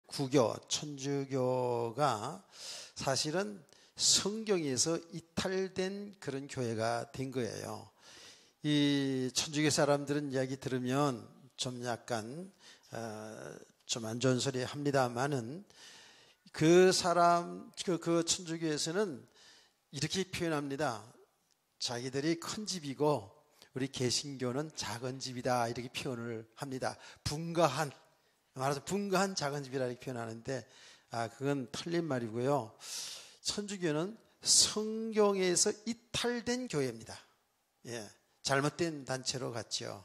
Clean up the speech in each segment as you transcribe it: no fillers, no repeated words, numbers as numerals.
구교, 천주교가 사실은 성경에서 이탈된 그런 교회가 된 거예요. 이 천주교 사람들은 이야기 들으면 좀 약간 좀 안 좋은 소리 합니다만은 그 천주교에서는 이렇게 표현합니다. 자기들이 큰 집이고 우리 개신교는 작은 집이다, 이렇게 표현을 합니다. 말해서 분가한 작은 집이라 이렇게 표현하는데 그건 틀린 말이고요. 천주교는 성경에서 이탈된 교회입니다. 잘못된 단체로 갔죠.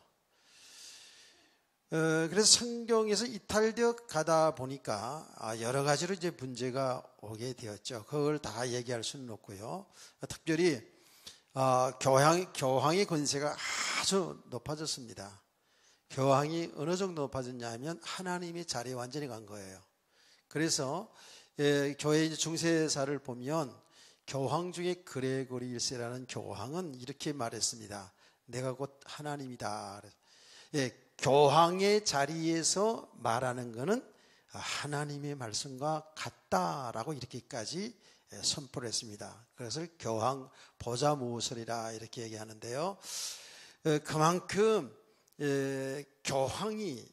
그래서 성경에서 이탈되어 가다 보니까 여러 가지로 이제 문제가 오게 되었죠. 그걸 다 얘기할 수는 없고요. 특별히 교황의 권세가 아주 높아졌습니다. 교황이 어느 정도 높아졌냐면 하나님의 자리에 완전히 간 거예요. 그래서 교회 중세사를 보면 교황 중에 그레고리 1세라는 교황은 이렇게 말했습니다. 내가 곧 하나님이다. 교황의 자리에서 말하는 것은 하나님의 말씀과 같다라고 이렇게까지 선포를 했습니다. 그래서 교황 보좌 모서리라 이렇게 얘기하는데요. 그만큼 교황이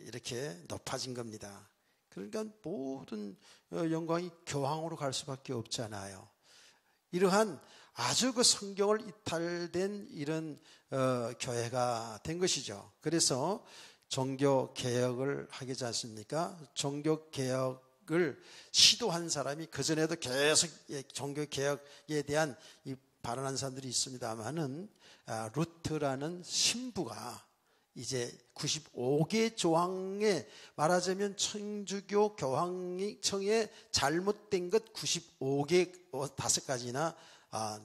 이렇게 높아진 겁니다. 그러니까 모든 영광이 교황으로 갈 수밖에 없잖아요. 이러한 아주 그 성경을 이탈된 이런 교회가 된 것이죠. 그래서 종교 개혁을 하겠지 않습니까? 종교 개혁을 시도한 사람이 그 전에도 계속 종교 개혁에 대한 발언한 사람들이 있습니다만은 루트라는 신부가 이제 95개 조항에 말하자면 천주교 교황청에 잘못된 것 95개 5가지나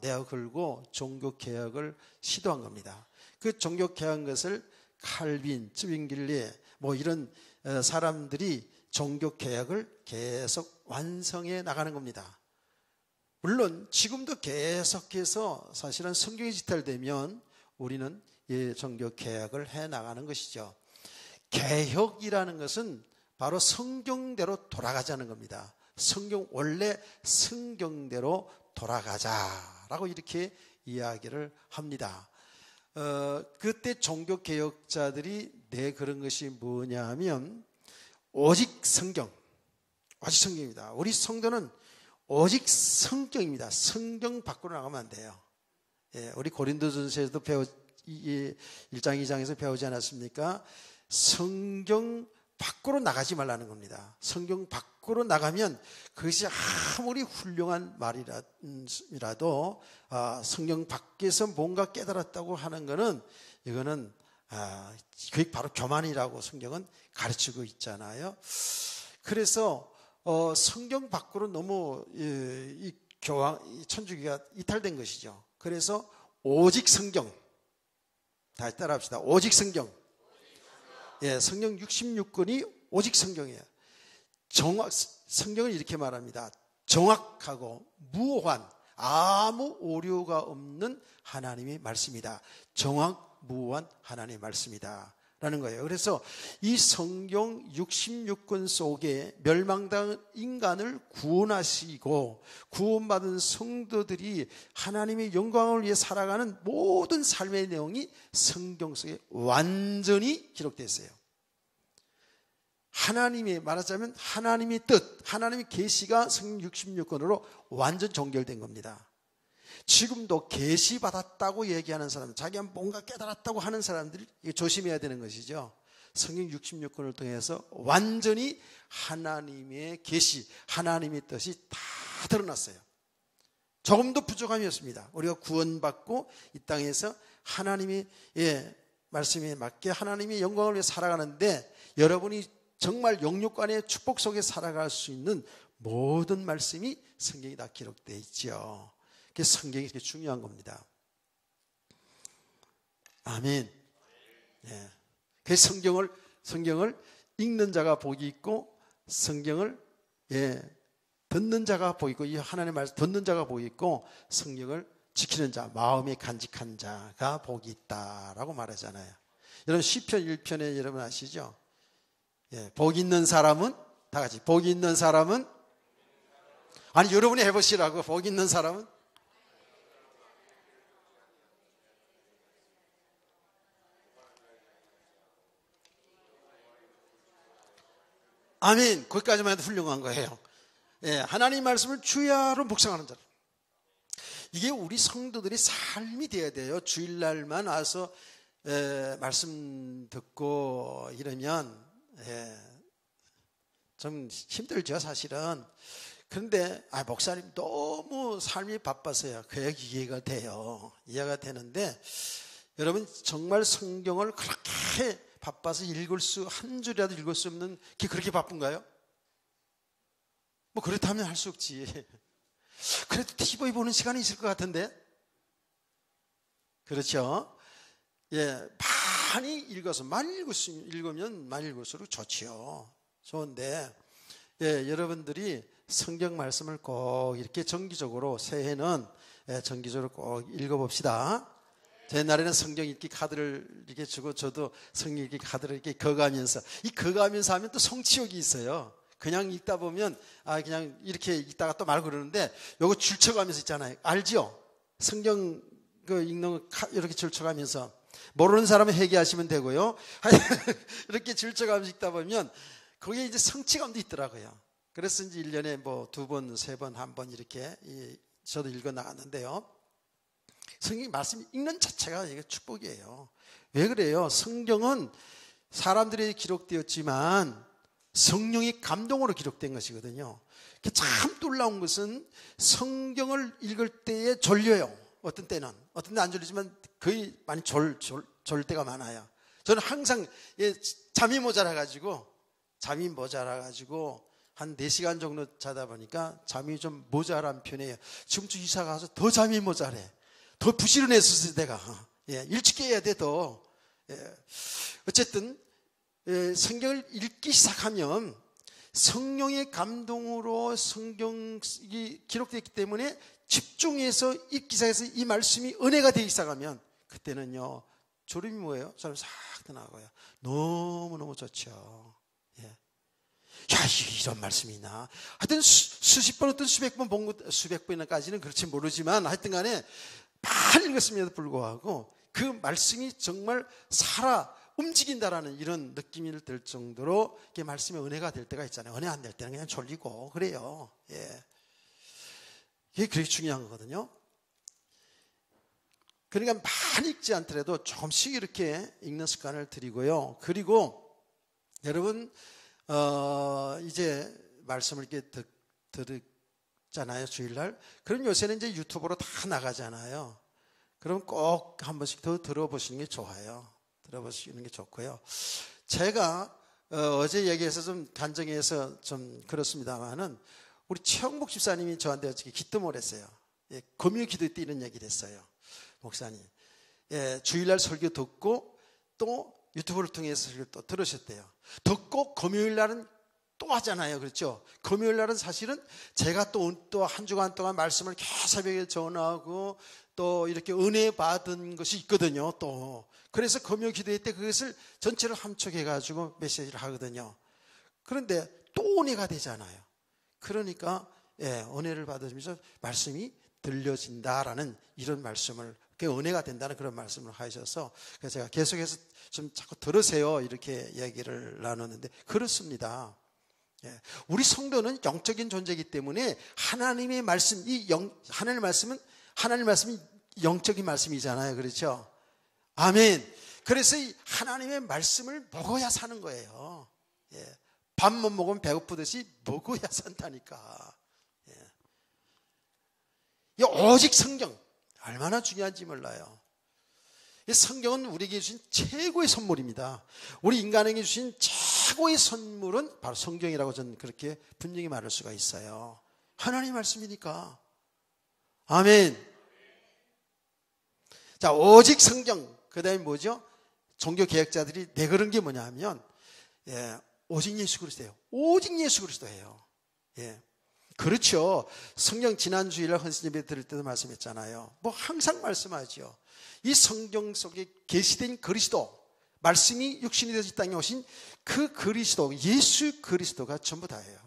내어 걸고 종교 개혁을 시도한 겁니다. 그 종교 개혁한 것을 칼빈, 쯔윙길리 이런 사람들이 종교 개혁을 계속 완성해 나가는 겁니다. 물론 지금도 계속해서 사실은 성경이 지탈되면 우리는 종교 개혁을 해 나가는 것이죠. 개혁이라는 것은 바로 성경대로 돌아가자는 겁니다. 원래 성경대로 돌아가자라고 이렇게 이야기를 합니다. 그때 종교 개혁자들이 그런 것이 뭐냐 하면 오직 성경입니다. 우리 성도는 오직 성경입니다. 성경 밖으로 나가면 안 돼요. 우리 고린도전서에서도 1장 2장에서 배우지 않았습니까? 성경 밖으로 나가지 말라는 겁니다. 성경 밖으로 나가면 그것이 아무리 훌륭한 말이라도 성경 밖에서 뭔가 깨달았다고 하는 것은 이거는 그게 바로 교만이라고 성경은 가르치고 있잖아요. 그래서 성경 밖으로 너무 이 천주교가 이탈된 것이죠. 그래서 오직 성경, 다시 따라합시다. 오직 성경. 성경 66권이 오직 성경이에요. 성경을 이렇게 말합니다. 정확하고 무오한 아무 오류가 없는 하나님의 말씀이다. 무오한 하나님의 말씀이다 라는 거예요. 그래서 이 성경 66권 속에 멸망당한 인간을 구원하시고 구원받은 성도들이 하나님의 영광을 위해 살아가는 모든 삶의 내용이 성경 속에 완전히 기록되어 있어요. 말하자면 하나님의 뜻, 하나님의 계시가 성경 66권으로 완전 종결된 겁니다. 지금도 계시받았다고 얘기하는 사람, 자기가 뭔가 깨달았다고 하는 사람들이 조심해야 되는 것이죠. 성경 66권을 통해서 완전히 하나님의 계시, 하나님의 뜻이 다 드러났어요. 조금도 부족함이 없습니다. 우리가 구원받고 이 땅에서 하나님의 말씀에 맞게 하나님의 영광을 위해 살아가는데 여러분이 정말 영육간의 축복 속에 살아갈 수 있는 모든 말씀이 성경에 다 기록되어 있죠. 그래서 성경이 이렇게 중요한 겁니다. 아멘. 그래서 성경을 읽는 자가 복이 있고 성경을 듣는 자가 복이 있고 이 하나님의 말씀 듣는 자가 복이 있고 성경을 지키는 자, 마음에 간직한 자가 복이 있다라고 말하잖아요. 여러분 시편 1편에 여러분 아시죠? 복 있는 사람은 다 같이. 복 있는 사람은? 아니, 여러분이 해보시라고. 복 있는 사람은? 아멘. 거기까지만 해도 훌륭한 거예요. 예, 하나님 말씀을 주야로 묵상하는 자들. 이게 우리 성도들의 삶이 되어야 돼요. 주일날만 와서 말씀 듣고 이러면 좀 힘들죠, 사실은. 그런데 목사님 너무 삶이 바빠서요. 그 이해가 돼요. 이해가 되는데 여러분 정말 성경을 그렇게 바빠서 한 줄이라도 읽을 수 없는 게 그렇게 바쁜가요? 뭐 그렇다면 할 수 없지. 그래도 TV 보는 시간이 있을 것 같은데. 그렇죠? 예, 많이 읽어서 많이 읽으면 많이 읽을수록 좋지요. 좋은데 여러분들이 성경 말씀을 꼭 이렇게 정기적으로 새해는 정기적으로 꼭 읽어봅시다. 제 옛날에는 성경 읽기 카드를 이렇게 주고 저도 성경 읽기 카드를 이렇게 거가면서 하면 또 성취욕이 있어요. 그냥 읽다 보면 그냥 이렇게 읽다가 또 말고 그러는데 요거 줄쳐가면서 있잖아요. 알죠? 성경 읽는 거 이렇게 줄쳐가면서 모르는 사람은 회개하시면 되고요. 이렇게 줄쳐가면서 읽다 보면 거기에 이제 성취감도 있더라고요. 그래서 이제 1년에 뭐 2번, 3번, 1번 이렇게 저도 읽어 나갔는데요. 성경 말씀 읽는 자체가 이게 축복이에요. 왜 그래요? 성경은 사람들이 기록되었지만 성령의 감동으로 기록된 것이거든요. 참 놀라운 것은 성경을 읽을 때에 졸려요. 어떤 때는 안 졸리지만 거의 많이 졸 때가 많아요. 저는 항상 잠이 모자라가지고 한 4시간 정도 자다 보니까 잠이 좀 모자란 편이에요. 지금 주 이사 가서 더 잠이 모자래. 더 부지런했었어요, 내가. 일찍 깨야 돼, 더. 어쨌든, 성경을 읽기 시작하면 성령의 감동으로 성경이 기록되었기 때문에 집중해서 읽기 시작해서 이 말씀이 은혜가 되기 시작하면 그때는요, 졸음이 뭐예요? 사람이 싹 떠나고요. 너무너무 좋죠. 야, 이런 말씀이 있나? 하여튼 수십 번, 어떤 수백 번 본 것, 수백 번까지는 그렇지 모르지만 하여튼 간에 많이 읽었음에도 불구하고 그 말씀이 정말 움직인다라는 이런 느낌이 들 정도로 이게 말씀의 은혜가 될 때가 있잖아요. 은혜 안 될 때는 그냥 졸리고 그래요. 이게 그렇게 중요한 거거든요. 그러니까 많이 읽지 않더라도 조금씩 이렇게 읽는 습관을 들이고요. 그리고 여러분 이제 말씀을 이렇게 듣잖아요, 주일날. 그럼 요새는 이제 유튜브로 다 나가잖아요. 그럼 꼭 한 번씩 더 들어보시는 게 좋아요. 들어보시는 게 좋고요. 제가 어제 얘기해서 좀 간증해서 좀 그렇습니다만은 우리 최영복 집사님이 저한테 어저께 기도를 했어요. 금요 기도 때 이런 얘기를 했어요. 목사님, 주일날 설교 듣고 또 유튜브를 통해서 설교 또 들으셨대요. 듣고 금요일 날은 또 하잖아요. 그렇죠? 금요일 날은 사실은 제가 또 한 주간 동안 말씀을 계속 새벽에 전하고 또 이렇게 은혜 받은 것이 있거든요. 또 그래서 금요 기도회 때 그것을 전체를 함축해 가지고 메시지를 하거든요. 그런데 또 은혜가 되잖아요. 그러니까 은혜를 받으면서 말씀이 들려진다라는 이런 말씀을, 그게 은혜가 된다는 그런 말씀을 하셔서 그래서 제가 계속해서 좀 자꾸 들으세요 이렇게 얘기를 나누는데 그렇습니다. 우리 성도는 영적인 존재이기 때문에 하나님의 말씀, 하나님의 말씀이 영적인 말씀이잖아요. 그렇죠? 아멘. 그래서 이 하나님의 말씀을 먹어야 사는 거예요. 밥 못 먹으면 배고프듯이 먹어야 산다니까. 이 오직 성경 얼마나 중요한지 몰라요. 이 성경은 우리에게 주신 최고의 선물입니다. 우리 인간에게 주신 최고의 선물은 바로 성경이라고 저는 그렇게 분명히 말할 수가 있어요. 하나님 말씀이니까. 아멘. 자, 오직 성경. 그 다음에 뭐죠? 종교 개혁자들이 내걸은 게 뭐냐 하면 오직 예수 그리스도예요. 오직 예수 그리스도예요. 그렇죠. 성경 지난 주일날 헌신 예배 드릴 때도 말씀했잖아요. 뭐 항상 말씀하죠. 이 성경 속에 계시된 그리스도, 말씀이 육신이 되어서 이 땅에 오신 그 그리스도, 예수 그리스도가 전부 다예요.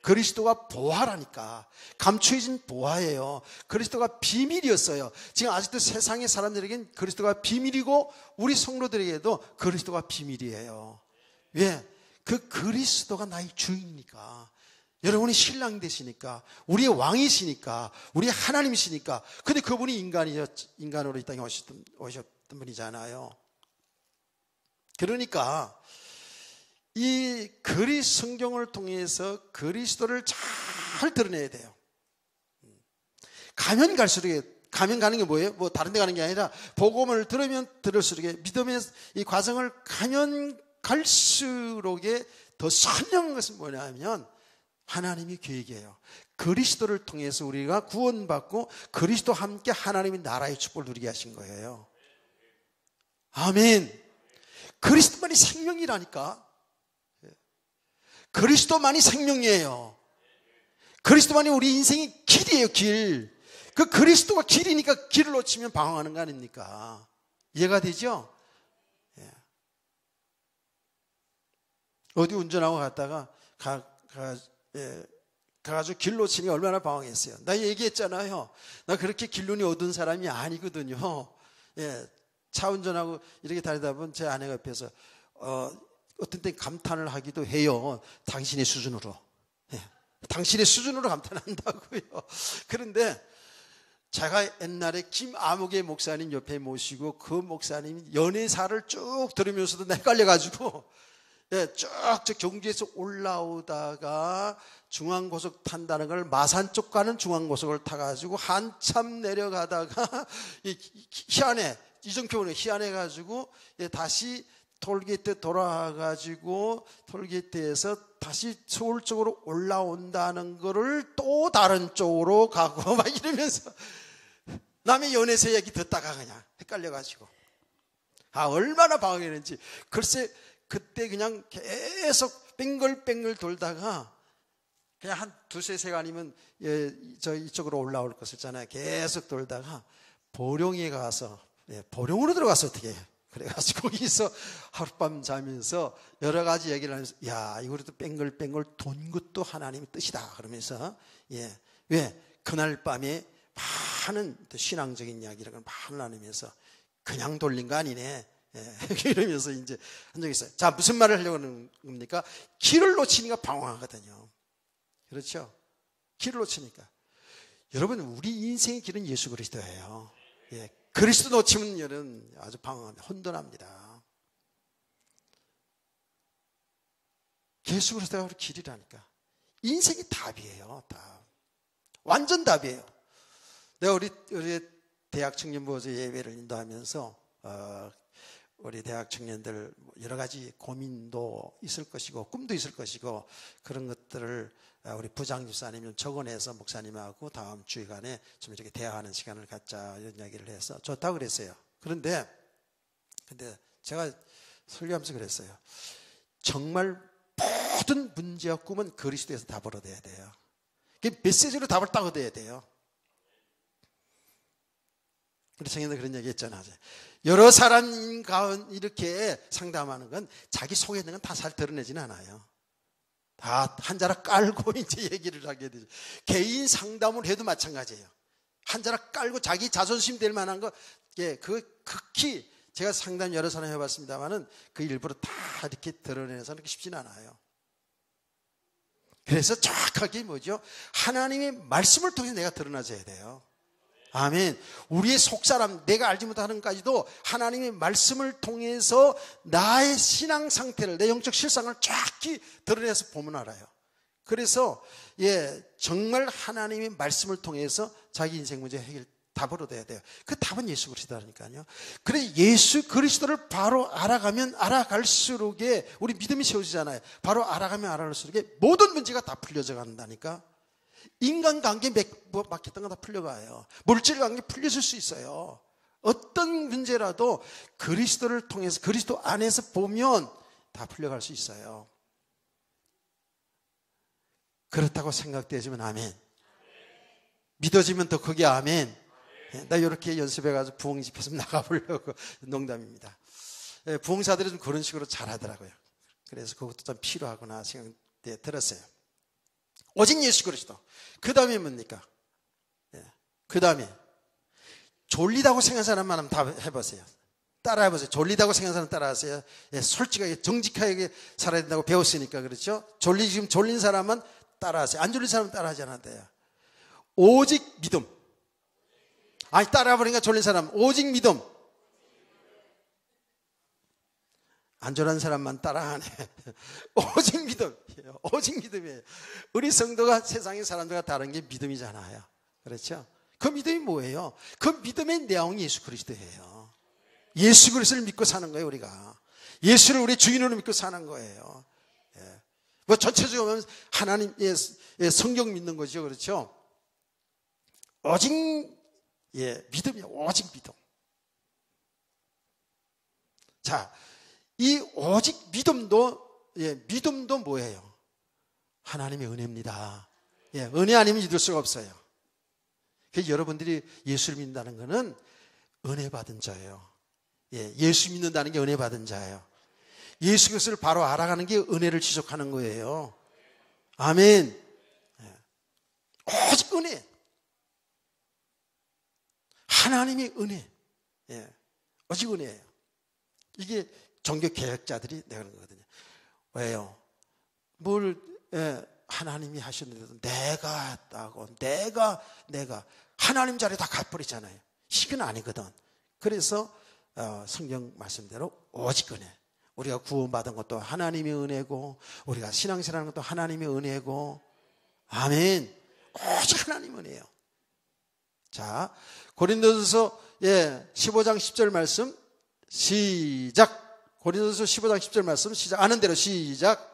그리스도가 보화라니까. 감추어진 보화예요. 그리스도가 비밀이었어요. 지금 아직도 세상의 사람들에겐 그리스도가 비밀이고 우리 성도들에게도 그리스도가 비밀이에요. 왜? 그 그리스도가 나의 주인이니까. 여러분이 신랑 되시니까, 우리의 왕이시니까, 우리의 하나님이시니까. 근데 그분이 인간으로 이 땅에 오셨던 분이잖아요. 그러니까 이 성경을 통해서 그리스도를 잘 드러내야 돼요. 가면 가는 게 뭐예요? 뭐 다른 데 가는 게 아니라 복음을 들으면 들을수록 믿음의 이 과정을 가면 갈수록 더 선명한 것은 뭐냐면 하나님의 계획이에요. 그리스도를 통해서 우리가 구원받고 그리스도와 함께 하나님의 나라의 축복을 누리게 하신 거예요. 아멘. 그리스도만이 생명이라니까. 그리스도만이 생명이에요. 그리스도만이 우리 인생의 길이에요, 길. 그 그리스도가 길이니까 길을 놓치면 방황하는 거 아닙니까? 이해가 되죠? 어디 운전하고 갔다가 가가지고 길 놓치니 얼마나 방황했어요. 나 얘기했잖아요. 나 그렇게 길눈이 어두운 사람이 아니거든요. 차 운전하고 이렇게 다니다 보면 제 아내가 옆에서 어떤 때 감탄을 하기도 해요. 당신의 수준으로. 당신의 수준으로 감탄한다고요. 그런데 제가 옛날에 김아무개 목사님 옆에 모시고 그 목사님이 연애사를 쭉 들으면서도 헷갈려가지고 쭉 저 경주에서 올라오다가 중앙고속 탄다는 걸 마산 쪽 가는 중앙고속을 타가지고 한참 내려가다가 희한해. 이정표는 희한해가지고 다시 톨게이트 돌아와가지고 톨게이트에서 다시 서울 쪽으로 올라온다는 거를 또 다른 쪽으로 가고 막 이러면서 남의 연애세 얘기 듣다가 그냥 헷갈려가지고 얼마나 방황했는지. 글쎄 그때 그냥 계속 뱅글뱅글 돌다가 그냥 한 두세 시간이면 저 이쪽으로 올라올 것이잖아요. 계속 돌다가 보령에 가서 보령으로 들어가서 어떻게 해요? 그래가지고 거기서 하룻밤 자면서 여러 가지 얘기를 하면서 이거라도 뱅글뱅글 돈 것도 하나님의 뜻이다 그러면서 왜 그날 밤에 많은 신앙적인 이야기를 많이 나누면서 그냥 돌린 거 아니네. 이러면서 이제 한 적이 있어요. 자, 무슨 말을 하려고 하는 겁니까? 길을 놓치니까 방황하거든요. 그렇죠? 길을 놓치니까. 여러분, 우리 인생의 길은 예수 그리스도예요. 그리스도 놓치면 여러분 아주 방황합니다. 혼돈합니다. 예수 그리스도가 우리 길이라니까. 인생이 답이에요. 답. 완전 답이에요. 내가 우리 대학 청년부에서 예배를 인도하면서 우리 대학 청년들 여러 가지 고민도 있을 것이고 꿈도 있을 것이고 그런 것들을 우리 부장 집사님은 적어내서 목사님하고 다음 주간에 좀 이렇게 대화하는 시간을 갖자 이런 이야기를 해서 좋다고 그랬어요. 근데 제가 설교하면서 그랬어요. 정말 모든 문제와 꿈은 그리스도에서 답을 얻어야 돼요. 메시지로 답을 딱 얻어야 돼요. 우리 청년들 그런 얘기 했잖아요. 여러 사람 가운데 이렇게 상담하는 건 자기 속에 있는 건 다 잘 드러내지는 않아요. 다 한 자락 깔고 이제 얘기를 하게 되죠. 개인 상담을 해도 마찬가지예요. 한 자락 깔고 자기 자존심 될 만한 거, 그 극히 제가 상담 여러 사람 해봤습니다만은 그 일부러 다 이렇게 드러내서 그렇게 쉽지는 않아요. 그래서 정확하게 뭐죠? 하나님의 말씀을 통해서 내가 드러나줘야 돼요. 아멘. 우리의 속사람, 내가 알지 못하는 것까지도 하나님의 말씀을 통해서 나의 신앙 상태를, 내 영적 실상을 정확히 드러내서 보면 알아요. 그래서 정말 하나님의 말씀을 통해서 자기 인생 문제 해결 답을 얻어야 돼요. 그 답은 예수 그리스도라니까요. 그래서 예수 그리스도를 바로 알아가면 알아갈수록 우리 믿음이 세워지잖아요. 바로 알아가면 알아갈수록 모든 문제가 다 풀려져 간다니까. 인간관계 막혔던 거 다 풀려가요. 물질관계 풀려질 수 있어요. 어떤 문제라도 그리스도를 통해서 그리스도 안에서 보면 다 풀려갈 수 있어요. 그렇다고 생각되지면 아멘. 믿어지면 더 크게 아멘. 나 이렇게 연습해가지고 부흥 집회에서 나가보려고. 농담입니다. 부흥사들이 좀 그런 식으로 잘하더라고요. 그래서 그것도 좀 필요하구나 생각이 들었어요. 오직 예수 그리스도. 그 다음에 뭡니까? 그 다음에 졸리다고 생각하는 사람만 한번 다 해보세요. 따라해보세요. 졸리다고 생각하는 사람 따라하세요. 솔직하게 정직하게 살아야 된다고 배웠으니까 그렇죠. 지금 졸린 사람은 따라하세요. 안 졸린 사람은 따라하지 않아도 돼요. 오직 믿음. 아니 따라해보니까 졸린 사람 오직 믿음. 안 졸린 사람만 따라하네. 오직 믿음. 오직 믿음이에요. 우리 성도가 세상의 사람들과 다른 게 믿음이잖아요. 그렇죠? 그 믿음이 뭐예요? 그 믿음의 내용이 예수 그리스도예요. 예수 그리스도를 믿고 사는 거예요, 우리가. 예수를 우리 주인으로 믿고 사는 거예요. 뭐 전체적으로 보면 하나님의 성경 믿는 거죠. 그렇죠? 오직 믿음이에요. 오직 믿음. 자, 이 오직 믿음도 뭐예요? 하나님의 은혜입니다. 은혜 아니면 믿을 수가 없어요. 그래서 여러분들이 예수를 믿는다는 것은 은혜 받은 자예요. 예수 믿는다는 게 은혜 받은 자예요. 예수 그리스도를 바로 알아가는 게 은혜를 지속하는 거예요. 아멘. 오직 은혜. 하나님의 은혜. 오직 은혜예요. 이게 종교 개혁자들이 내는 거거든요. 왜요? 하나님이 하셨는데도 내가 했다고 내가 하나님 자리에 다 가버리잖아요. 이건 아니거든. 그래서 성경 말씀대로 오직 은혜. 우리가 구원받은 것도 하나님의 은혜고 우리가 신앙생활하는 것도 하나님의 은혜고 아멘. 오직 하나님의 은혜예요. 자, 고린도전서 15장 10절 말씀 시작. 고린도전서 15장 10절 말씀 시작. 아는 대로 시작.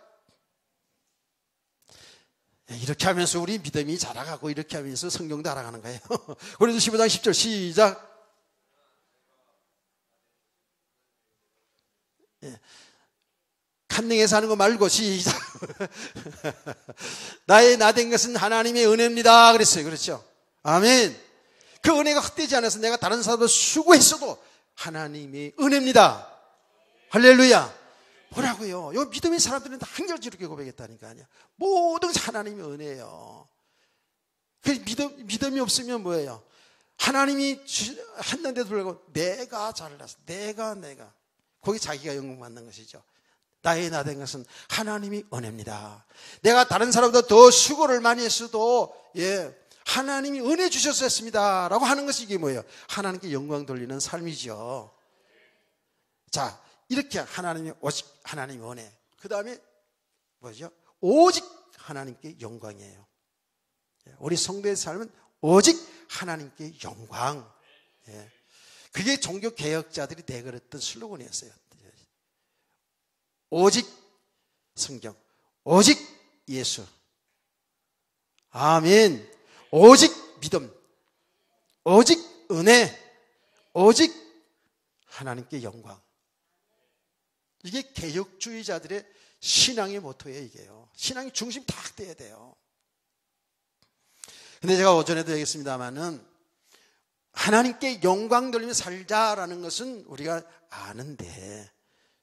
이렇게 하면서 우리 믿음이 자라가고 이렇게 하면서 성경도 알아가는 거예요. 고린도전서 15장 10절 시작. 간능해서 하는 거 말고 시작. 나의 나된 것은 하나님의 은혜입니다. 그랬어요. 그렇죠? 아멘. 그 은혜가 헛되지 않아서 내가 다른 사람도 수고했어도 하나님의 은혜입니다. 할렐루야. 뭐라고요? 요 믿음의 사람들은 한결같이 이렇게 고백했다니까요. 모든 하나님의 은혜예요. 그 믿음이 없으면 뭐예요? 하나님이 했는데도 불구하고 내가 잘났어. 내가. 거기 자기가 영광 받는 것이죠. 나의 나된 것은 하나님이 은혜입니다. 내가 다른 사람보다 더 수고를 많이 했어도 하나님이 은혜 주셨습니다 라고 하는 것이 이게 뭐예요? 하나님께 영광 돌리는 삶이죠. 자, 이렇게 오직 하나님의 은혜. 그 다음에 뭐죠? 오직 하나님께 영광이에요. 우리 성도의 삶은 오직 하나님께 영광. 그게 종교 개혁자들이 내걸었던 슬로건이었어요. 오직 성경, 오직 예수, 아멘. 오직 믿음, 오직 은혜, 오직 하나님께 영광. 이게 개혁주의자들의 신앙의 모토예요. 이게요. 신앙의 중심 딱 돼야 돼요. 근데 제가 오전에도 얘기했습니다마는 하나님께 영광 돌리며 살자라는 것은 우리가 아는데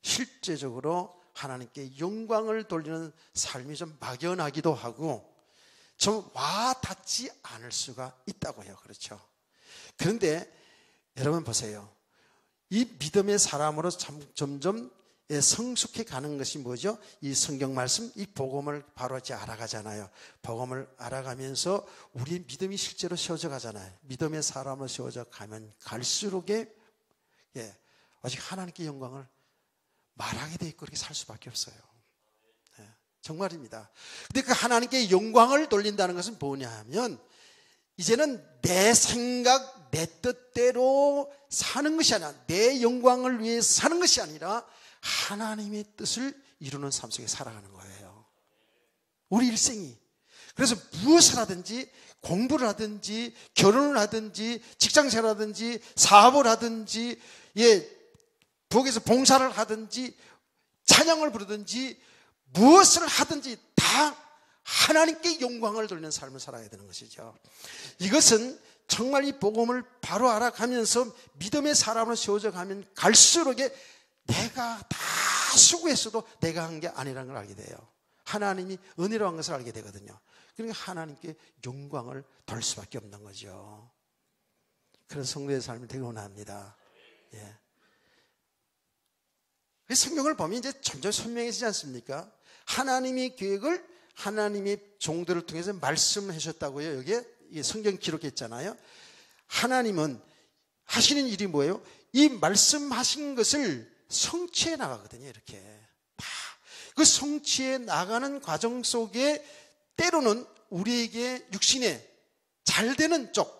실제적으로 하나님께 영광을 돌리는 삶이 좀 막연하기도 하고 좀 와닿지 않을 수가 있다고요. 그렇죠? 그런데 여러분 보세요. 이 믿음의 사람으로 점점 성숙해 가는 것이 뭐죠? 이 성경 말씀, 이 복음을 바로 이제 알아가잖아요. 복음을 알아가면서 우리 믿음이 실제로 세워져 가잖아요. 믿음의 사람으로 세워져 가면 갈수록에 오직 하나님께 영광을 말하게 돼 있고 그렇게 살 수밖에 없어요. 정말입니다. 근데 그 하나님께 영광을 돌린다는 것은 뭐냐 하면 이제는 내 생각, 내 뜻대로 사는 것이 아니라 내 영광을 위해 사는 것이 아니라 하나님의 뜻을 이루는 삶 속에 살아가는 거예요. 우리 일생이. 그래서 무엇을 하든지 공부를 하든지 결혼을 하든지 직장생활을 하든지 사업을 하든지 부엌에서 봉사를 하든지 찬양을 부르든지 무엇을 하든지 다 하나님께 영광을 돌리는 삶을 살아야 되는 것이죠. 이것은 정말 이 복음을 바로 알아가면서 믿음의 사람으로 세워져 가면 갈수록에 내가 다 수고했어도 내가 한 게 아니라는 걸 알게 돼요. 하나님이 은혜로 한 것을 알게 되거든요. 그러니까 하나님께 영광을 돌 수밖에 없는 거죠. 그런 성도의 삶을 되게 원합니다. 예. 성경을 보면 이제 점점 선명해지지 않습니까? 하나님의 계획을 하나님의 종들을 통해서 말씀하셨다고요. 여기에 성경 기록했잖아요. 하나님은 하시는 일이 뭐예요? 이 말씀하신 것을 성취해 나가거든요. 이렇게 다. 그 성취해 나가는 과정 속에 때로는 우리에게 육신에 잘 되는 쪽,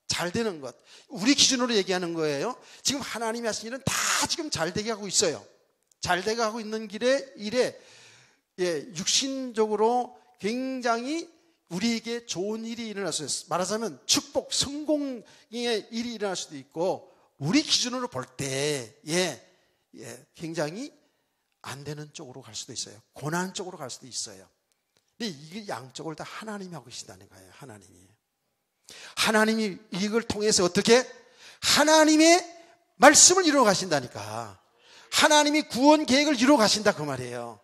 잘 되는 것, 우리 기준으로 얘기하는 거예요. 지금 하나님이 하신 일은 다 지금 잘 되게 하고 있어요. 잘 되게 하고 있는 일에 육신적으로 굉장히 우리에게 좋은 일이 일어날 수 있어요. 말하자면 축복, 성공의 일이 일어날 수도 있고, 우리 기준으로 볼 때 굉장히 안 되는 쪽으로 갈 수도 있어요. 고난 쪽으로 갈 수도 있어요. 근데 이게 양쪽을 다 하나님이 하고 계시다는 거예요. 하나님이 이걸 통해서 어떻게? 하나님의 말씀을 이루어 가신다니까. 하나님이 구원 계획을 이루어 가신다 그 말이에요.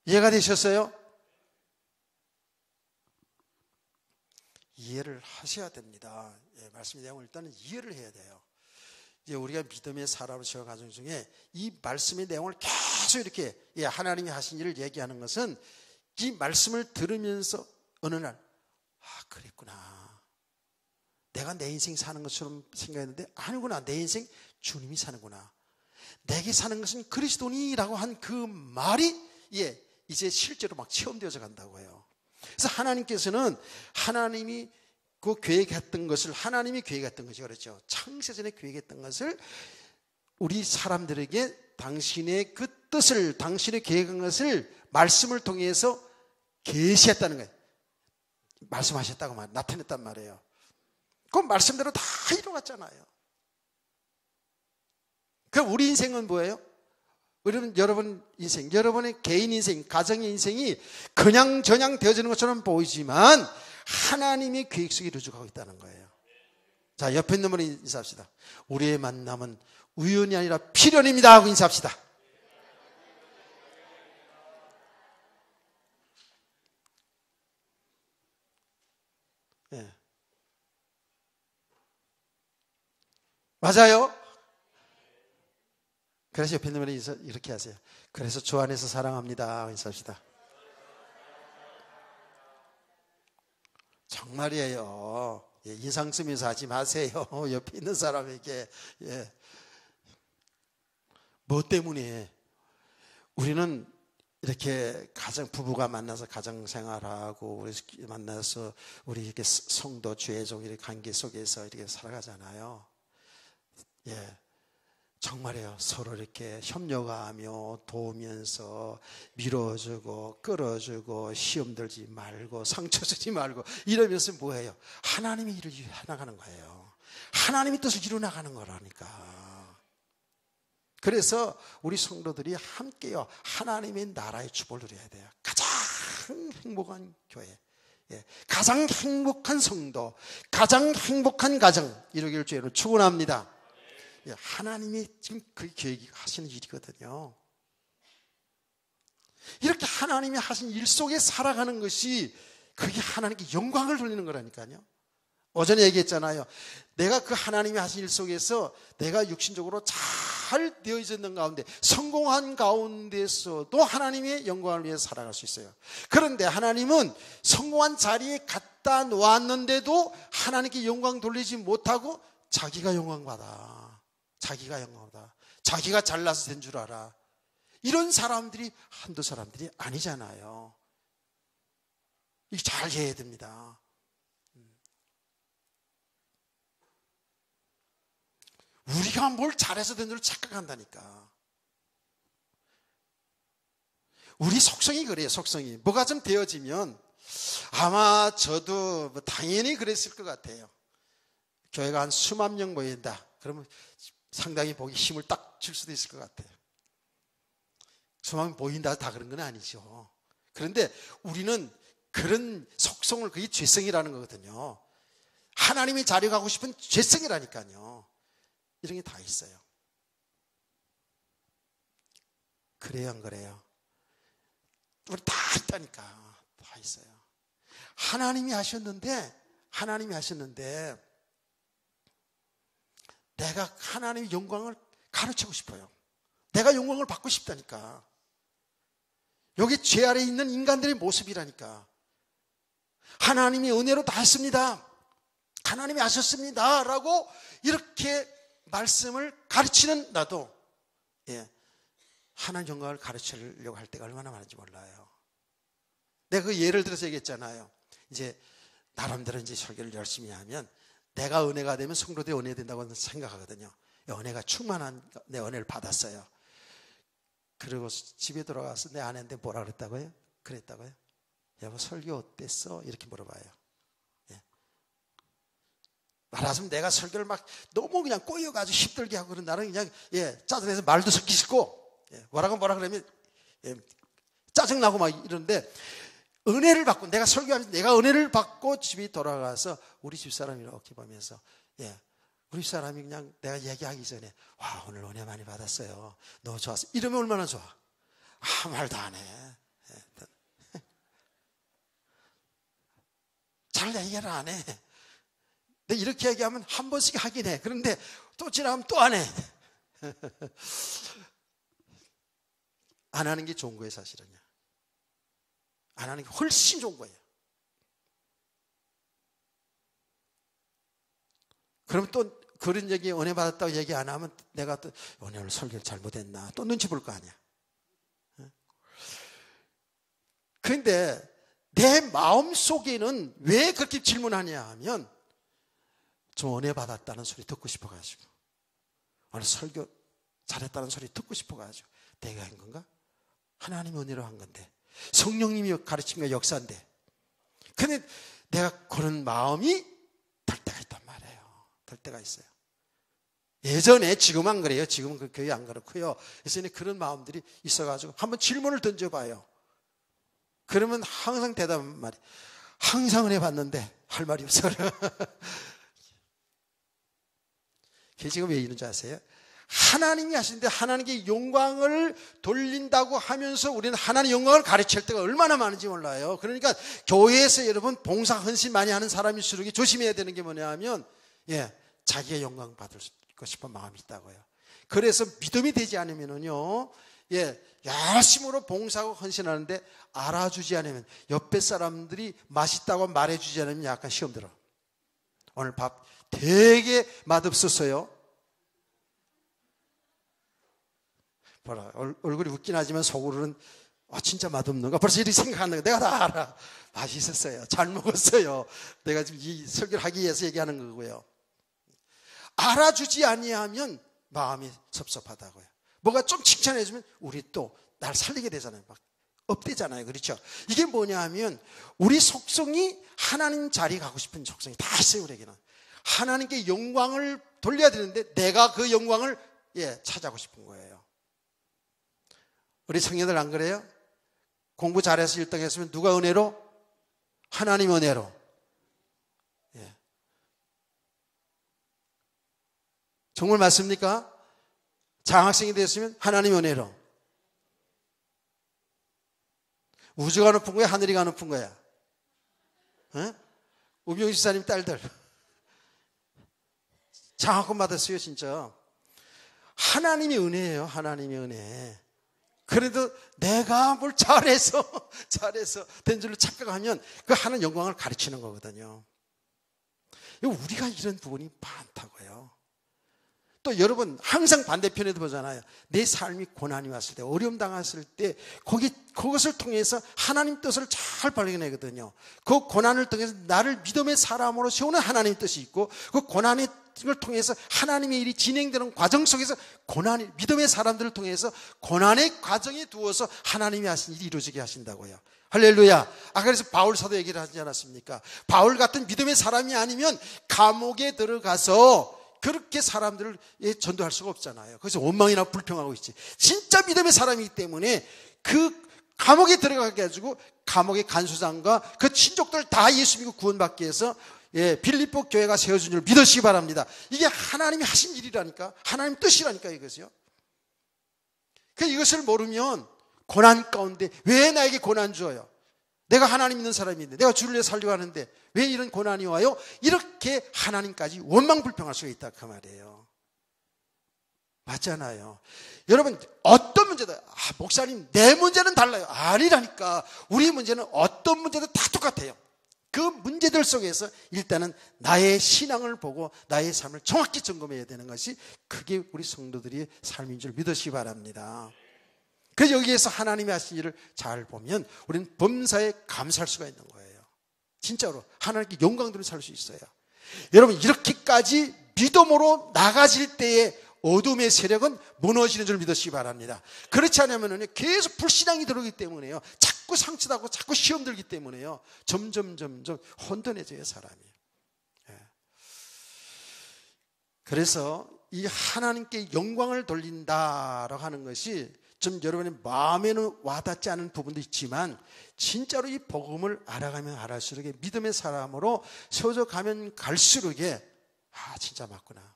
이해가 되셨어요? 이해를 하셔야 됩니다. 말씀의 내용을 일단은 이해를 해야 돼요. 이제 우리가 믿음의 사람을 세워 가정 중에 이 말씀의 내용을 계속 이렇게 하나님이 하신 일을 얘기하는 것은 이 말씀을 들으면서 어느 날 그랬구나. 내가 내 인생 사는 것처럼 생각했는데 아니구나. 내 인생 주님이 사는구나. 내게 사는 것은 그리스도니라고 한 그 말이 이제 실제로 막 체험되어져 간다고 해요. 그래서 하나님께서는 하나님이 그 계획했던 것을 하나님이 계획했던 것이 그렇죠. 창세전에 계획했던 것을 우리 사람들에게 당신의 그 뜻을 당신의 계획한 것을 말씀을 통해서 계시했다는 거예요. 말씀하셨다고 나타냈단 말이에요. 그 말씀대로 다 이루어갔잖아요. 그럼 우리 인생은 뭐예요? 여러분 인생, 여러분의 개인 인생, 가정의 인생이 그냥 저냥 되어지는 것처럼 보이지만 하나님의 계획 속에 이루어지고 있다는 거예요. 자, 옆에 있는 분이 인사합시다. 우리의 만남은 우연이 아니라 필연입니다 하고 인사합시다. 네. 맞아요. 그래서 옆에 있는 분이 이렇게 하세요. 그래서 주 안에서 사랑합니다. 인사합시다. 정말이에요. 인상 쓰면서 하지 마세요. 옆에 있는 사람에게. 뭐 때문에? 우리는 이렇게 부부가 만나서 가정 생활하고, 우리 만나서 우리 이렇게 성도, 죄종 이렇게 관계 속에서 이렇게 살아가잖아요. 정말이에요. 서로 이렇게 협력하며 도우면서 밀어주고 끌어주고 시험 들지 말고 상처 주지 말고 이러면서 뭐예요? 하나님의 일을 해나가는 거예요. 하나님의 뜻을 이루어나가는 거라니까. 그래서 우리 성도들이 함께요 하나님의 나라의 축복을 누려야 돼요. 가장 행복한 교회, 가장 행복한 성도, 가장 행복한 가정 이루기를 주님으로 축원합니다. 하나님이 지금 그 계획하시는 일이거든요. 이렇게 하나님이 하신 일 속에 살아가는 것이 그게 하나님께 영광을 돌리는 거라니까요. 어전에 얘기했잖아요. 내가 그 하나님이 하신 일 속에서 내가 육신적으로 잘 되어 있는 가운데 성공한 가운데서도 하나님의 영광을 위해 살아갈 수 있어요. 그런데 하나님은 성공한 자리에 갖다 놓았는데도 하나님께 영광 돌리지 못하고 자기가 영광받아. 자기가 영광받아. 자기가 잘나서 된 줄 알아. 이런 사람들이 한두 사람들이 아니잖아요. 이거 잘 이해해야 됩니다. 우리가 뭘 잘해서 된 줄 착각한다니까. 우리 속성이 그래요. 속성이 뭐가 좀 되어지면 아마 저도 당연히 그랬을 것 같아요. 교회가 한 수만 명 모인다. 그러면 상당히 보기 힘을 딱 줄 수도 있을 것 같아요. 수만 명 모인다 다 그런 건 아니죠. 그런데 우리는 그런 속성을, 그게 죄성이라는 거거든요. 하나님이 자리가고 싶은 죄성이라니까요. 이런 게 다 있어요. 그래요, 안 그래요? 우리 다 있다니까. 다 있어요. 하나님이 하셨는데 내가 하나님의 영광을 가르치고 싶어요. 내가 영광을 받고 싶다니까. 여기 죄 아래에 있는 인간들의 모습이라니까. 하나님이 은혜로 다 했습니다. 하나님이 하셨습니다. 라고 이렇게 말씀을 가르치는 나도, 하나님 영광을 가르치려고 할 때가 얼마나 많은지 몰라요. 내가 그 예를 들어서 얘기했잖아요. 이제 나름대로 이제 설교를 열심히 하면 내가 은혜가 되면 성도들이 은혜 된다고 생각하거든요. 은혜가 충만한 내 은혜를 받았어요. 그리고 집에 돌아가서 내 아내한테 뭐라 그랬다고요? 여보 설교 어땠어? 이렇게 물어봐요. 말하자면 내가 설교를 막 너무 그냥 꼬여가지고 힘들게 하고 그런 나는 그냥 짜증내서 말도 섞기 싫고 뭐라 그러면 짜증나고 막 이러는데, 은혜를 받고 내가 설교하면서 내가 은혜를 받고 집에 돌아가서 우리 집사람이 이렇게 보면서 우리 집사람이 그냥 내가 얘기하기 전에 와 오늘 은혜 많이 받았어요. 너무 좋았어. 이러면 얼마나 좋아. 말도 안 해. 잘 얘기를 안 해. 근데 이렇게 얘기하면 한 번씩 하긴 해. 그런데 또 지나가면 또 안 해. 안 하는 게 좋은 거예요, 사실은요. 안 하는 게 훨씬 좋은 거예요. 그럼 또 그런 얘기, 은혜 받았다고 얘기 안 하면 내가 또 오늘 설교를 잘못했나 또 눈치 볼 거 아니야. 그런데 내 마음 속에는 왜 그렇게 질문하냐 하면 좀 은혜 받았다는 소리 듣고 싶어가지고, 오늘 설교 잘했다는 소리 듣고 싶어가지고, 내가 한 건가? 하나님 은혜로 한 건데, 성령님이 가르친 거 역사인데. 근데 내가 그런 마음이 들 때가 있단 말이에요. 들 때가 있어요. 예전에, 지금 안 그래요. 지금은 그 교회 안 그렇고요. 예전에 그런 마음들이 있어가지고 한번 질문을 던져봐요. 그러면 항상 대답한 말이, 항상 은혜 받는데 할 말이 없어. 그게 지금 왜 이런지 아세요? 하나님이 하시는데 하나님께 영광을 돌린다고 하면서 우리는 하나님 영광을 가르칠 때가 얼마나 많은지 몰라요. 그러니까 교회에서 여러분 봉사 헌신 많이 하는 사람일수록 조심해야 되는 게 뭐냐 하면 자기가 영광 받을 싶은 마음이 있다고요. 그래서 믿음이 되지 않으면요, 열심으로 봉사하고 헌신하는데 알아주지 않으면, 옆에 사람들이 맛있다고 말해주지 않으면 약간 시험 들어. 오늘 밥 되게 맛없었어요. 봐라, 얼굴이 웃긴 하지만 속으로는 진짜 맛없는가? 벌써 이렇게 생각하는 거 내가 다 알아. 맛있었어요. 잘 먹었어요. 내가 지금 이 설교를 하기 위해서 얘기하는 거고요. 알아주지 아니하면 마음이 섭섭하다고요. 뭐가 좀 칭찬해주면 우리 또 날 살리게 되잖아요. 막 업되잖아요. 그렇죠? 이게 뭐냐 하면 우리 속성이 하나님 자리에 가고 싶은 속성이 다 있어요. 우리에게는 하나님께 영광을 돌려야 되는데 내가 그 영광을 찾아가고 싶은 거예요. 우리 청년들 안 그래요? 공부 잘해서 1등 했으면 누가 은혜로? 하나님 은혜로. 정말 맞습니까? 장학생이 됐으면 하나님 은혜로. 우주가 높은 거야? 하늘이가 높은 거야? 우병희 집사님 딸들 장학금 받았어요. 진짜 하나님의 은혜예요. 하나님의 은혜. 그래도 내가 뭘 잘해서 된 줄로 착각하면 그 하나님 영광을 가르치는 거거든요. 우리가 이런 부분이 많다고요. 또 여러분 항상 반대편에도 보잖아요. 내 삶이 고난이 왔을 때, 어려움 당했을 때 그것을 통해서 하나님 뜻을 잘 발견하거든요. 그 고난을 통해서 나를 믿음의 사람으로 세우는 하나님 뜻이 있고, 그 고난을 통해서 하나님의 일이 진행되는 과정 속에서 믿음의 사람들을 통해서 고난의 과정에 두어서 하나님이 하신 일이 이루어지게 하신다고요. 할렐루야. 그래서 바울 사도 얘기를 하지 않았습니까? 바울 같은 믿음의 사람이 아니면 감옥에 들어가서 그렇게 사람들을 전도할 수가 없잖아요. 그래서 원망이나 불평하고 있지. 진짜 믿음의 사람이기 때문에 그 감옥에 들어가가지고 감옥의 간수장과 그 친족들 다 예수 믿고 구원받기 위해서 빌립보 교회가 세워준 줄 믿으시기 바랍니다. 이게 하나님이 하신 일이라니까. 하나님 뜻이라니까 이것이요. 이것을 모르면 고난 가운데 왜 나에게 고난 줘요? 내가 하나님 믿는 사람인데, 내가 주를 위해 살려고 하는데 왜 이런 고난이 와요? 이렇게 하나님까지 원망불평할 수가 있다 그 말이에요. 맞잖아요. 여러분, 어떤 문제도 목사님 내 문제는 달라요. 아니라니까. 우리 문제는 어떤 문제도 다 똑같아요. 그 문제들 속에서 일단은 나의 신앙을 보고 나의 삶을 정확히 점검해야 되는 것이, 그게 우리 성도들의 삶인 줄 믿으시기 바랍니다. 그래서 여기에서 하나님이 하신 일을 잘 보면 우리는 범사에 감사할 수가 있는 거예요. 진짜로 하나님께 영광 돌리며 살 수 있어요. 여러분, 이렇게까지 믿음으로 나가질 때에 어둠의 세력은 무너지는 줄 믿으시기 바랍니다. 그렇지 않으면 계속 불신앙이 들어오기 때문에요. 자꾸 상처하고 자꾸 시험 들기 때문에요. 점점 혼돈해져요, 사람이. 그래서 이 하나님께 영광을 돌린다라고 하는 것이 좀 여러분의 마음에는 와닿지 않은 부분도 있지만, 진짜로 이 복음을 알아가면 알아갈수록 믿음의 사람으로 세워져 가면 갈수록 진짜 맞구나.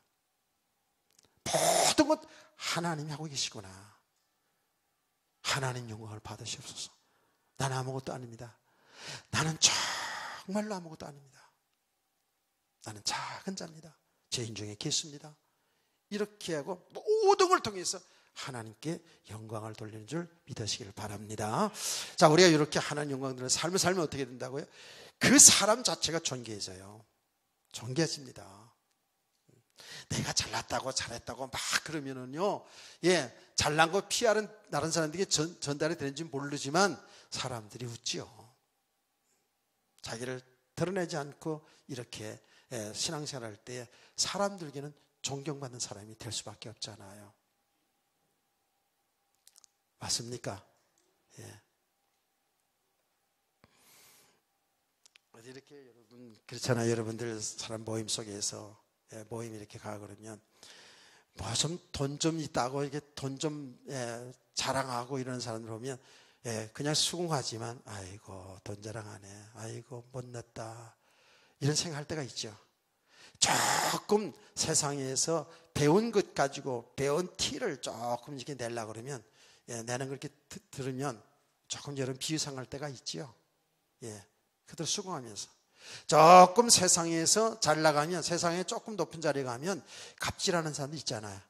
모든 것 하나님이 하고 계시구나. 하나님 영광을 받으시옵소서. 나는 아무것도 아닙니다. 나는 정말로 아무것도 아닙니다. 나는 작은 자입니다. 죄인 중에 개수입니다. 이렇게 하고 모든 걸 통해서 하나님께 영광을 돌리는 줄 믿으시길 바랍니다. 자, 우리가 이렇게 하나님 영광 돌리는 삶을 살면 어떻게 된다고요? 그 사람 자체가 존귀해져요. 존귀해집니다. 내가 잘났다고 잘했다고 막 그러면은요, 잘난 거 피하는 다른 사람들에게 전달이 되는지 모르지만 사람들이 웃지요. 자기를 드러내지 않고 이렇게 신앙생활 할 때 사람들에게는 존경받는 사람이 될 수밖에 없잖아요. 맞습니까? 어디 이렇게 여러분 그렇잖아요. 여러분들 사람 모임 속에서 모임 이렇게 가 그러면 뭐 좀 돈 좀 있다고 이렇게 돈 좀 자랑하고 이러는 사람들 보면 그냥 수긍하지만 아이고 돈 자랑하네, 아이고 못났다, 이런 생각할 때가 있죠. 조금 세상에서 배운 것 가지고 배운 티를 조금 이렇게 내려고 그러면 내는 그렇게 들으면 조금 여러분 비유상할 때가 있지요. 그대로 수긍하면서 조금 세상에서 잘 나가면, 세상에 조금 높은 자리에 가면 갑질하는 사람도 있잖아요.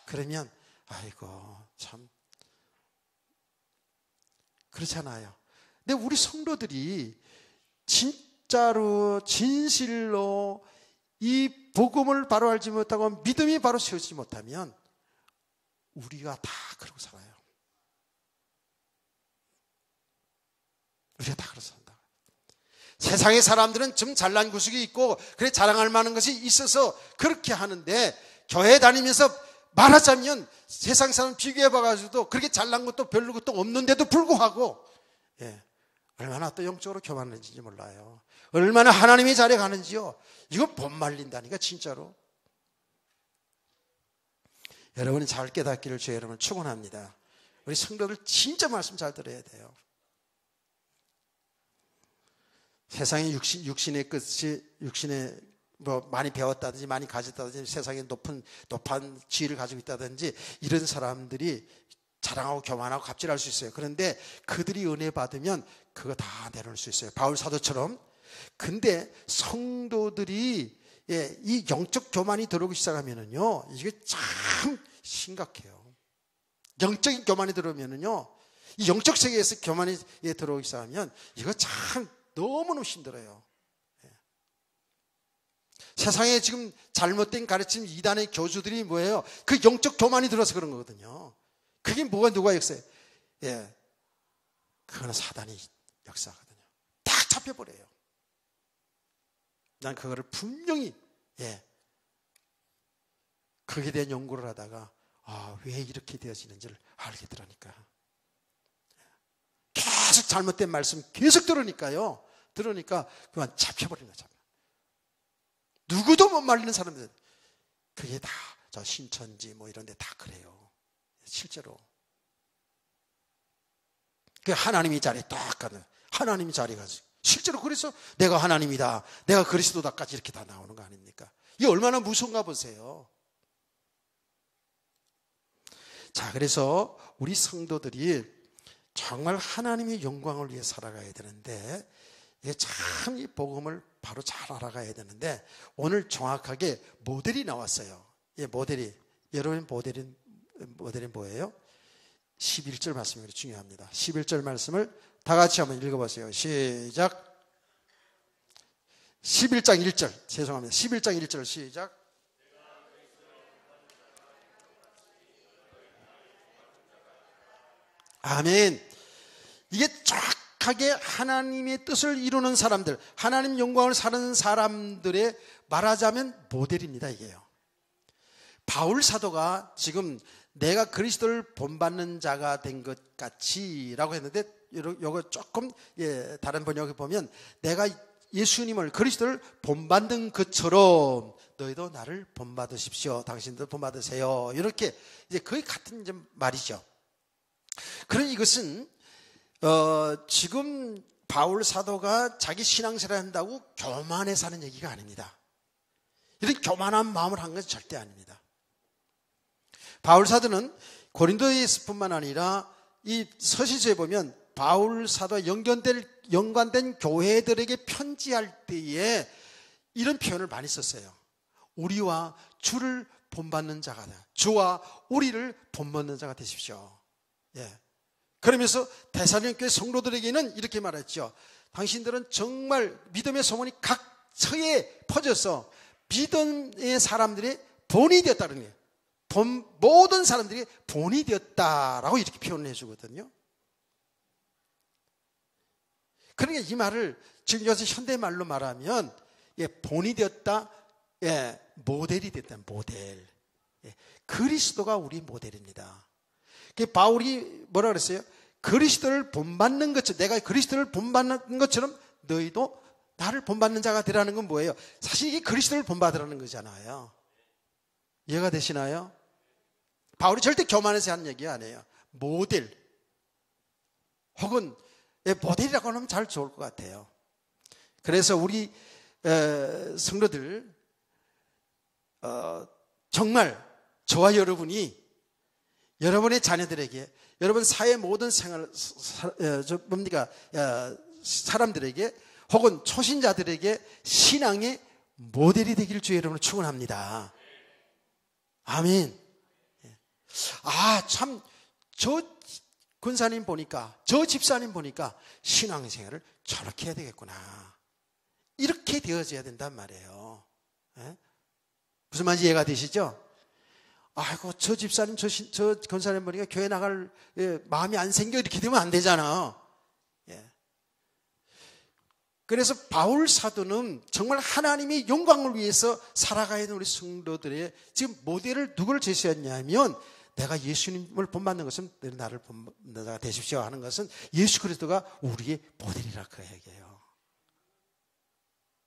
그러면 아이고 참 그렇잖아요. 근데 우리 성도들이 진짜로 진실로 이 복음을 바로 알지 못하고 믿음이 바로 세우지 못하면 우리가 다 그러고 살아요. 우리가 다 그러고 산다. 세상의 사람들은 좀 잘난 구석이 있고 그래 자랑할 만한 것이 있어서 그렇게 하는데, 교회 다니면서 말하자면 세상 사람 비교해봐가지고도 그렇게 잘난 것도 별로 것도 없는데도 불구하고 얼마나 또 영적으로 교만한지 몰라요. 얼마나 하나님의 자리에 가는지요. 이거 못 말린다니까 진짜로. 여러분이 잘 깨닫기를 주의 여러분을 축원합니다. 우리 성도들 진짜 말씀 잘 들어야 돼요. 세상의 육신의 끝이, 육신의 뭐 많이 배웠다든지 많이 가졌다든지 세상에 높은 지위를 가지고 있다든지 이런 사람들이 자랑하고 교만하고 갑질할 수 있어요. 그런데 그들이 은혜 받으면 그거 다 내려놓을 수 있어요. 바울 사도처럼. 근데 성도들이 이 영적 교만이 들어오기 시작하면은요, 이게 참 심각해요. 영적인 교만이 들어오면은요, 이 영적 세계에서 교만이 들어오기 시작하면 이거 참 너무너무 힘들어요. 세상에 지금 잘못된 가르침 이단의 교주들이 뭐예요? 그 영적 교만이 들어서 그런 거거든요. 그게 누가 역사예요? 그거는 사단이 역사하거든요. 딱 잡혀버려요. 난 그거를 분명히 거기에 대한 연구를 하다가 왜 이렇게 되어지는지를 알게 되라니까. 계속 잘못된 말씀 계속 들으니까요. 들으니까 그만 잡혀버리는 거죠. 누구도 못 말리는 사람들, 그게 다 저 신천지 뭐 이런 데 다 그래요. 실제로. 그 하나님이 자리에 딱 가는, 하나님이 자리에 가서 실제로 그래서 내가 하나님이다, 내가 그리스도다까지 이렇게 다 나오는 거 아닙니까? 이게 얼마나 무서운가 보세요. 자, 그래서 우리 성도들이 정말 하나님의 영광을 위해 살아가야 되는데, 이게 참 이 복음을 바로 잘 알아가야 되는데, 오늘 정확하게 모델이 나왔어요. 예, 모델이. 여러분 모델이 뭐예요? 11절 말씀이 중요합니다. 11절 말씀을 다 같이 한번 읽어보세요. 시작. 11장 1절. 죄송합니다. 11장 1절 시작. 아멘. 이게 정확하게 하나님의 뜻을 이루는 사람들, 하나님 영광을 사는 사람들의 말하자면 모델입니다. 이게요. 바울 사도가 지금 내가 그리스도를 본받는 자가 된 것 같이 라고 했는데, 요거 조금 다른 번역에 보면 내가 예수님을, 그리스도를 본받는 것처럼 너희도 나를 본받으십시오. 당신도 본받으세요. 이렇게 이제 거의 같은 말이죠. 그런 이것은 지금 바울 사도가 자기 신앙생활을 한다고 교만해서 하는 얘기가 아닙니다. 이런 교만한 마음을 한 것은 절대 아닙니다. 바울 사도는 고린도에서뿐만 아니라 이 서신서에 보면 바울 사도와 연관된 교회들에게 편지할 때에 이런 표현을 많이 썼어요. 우리와 주를 본받는 자가 되, 주와 우리를 본받는 자가 되십시오. 예. 그러면서 데살로니가 성도들에게는 이렇게 말했죠. 당신들은 정말 믿음의 소문이 각 처에 퍼져서 믿음의 사람들의 본이 되었다는 거예요. 모든 사람들이 본이 되었다라고 이렇게 표현을 해주거든요. 그러니까 이 말을 지금 요새 현대말로 말하면 본이 되었다, 모델이 됐다. 모델. 그리스도가 우리 모델입니다. 바울이 뭐라 그랬어요? 그리스도를 본받는 것처럼, 내가 그리스도를 본받는 것처럼 너희도 나를 본받는 자가 되라는 건 뭐예요? 사실 이게 그리스도를 본받으라는 거잖아요. 이해가 되시나요? 바울이 절대 교만해서 하는 얘기 아니에요. 모델 혹은 모델이라고 하면 잘 좋을 것 같아요. 그래서 우리 성도들 정말 저와 여러분이 여러분의 자녀들에게, 여러분 사회 모든 사람들에게 혹은 초신자들에게 신앙의 모델이 되기를 주의 이름으로 축원합니다. 아멘. 참 저 권사님 보니까, 저 집사님 보니까 신앙생활을 저렇게 해야 되겠구나. 이렇게 되어져야 된단 말이에요. 무슨 말인지 이해가 되시죠? 아이고, 저 집사님, 저 권사님 보니까 교회 나갈 마음이 안 생겨. 이렇게 되면 안 되잖아. 그래서 바울 사도는 정말 하나님의 영광을 위해서 살아가야 되는 우리 성도들의 지금 모델을 누구를 제시했냐면, 내가 예수님을 본받는 것은 나를 본받는 자가 되십시오 하는 것은 예수 그리스도가 우리의 모델이라 그 얘기예요.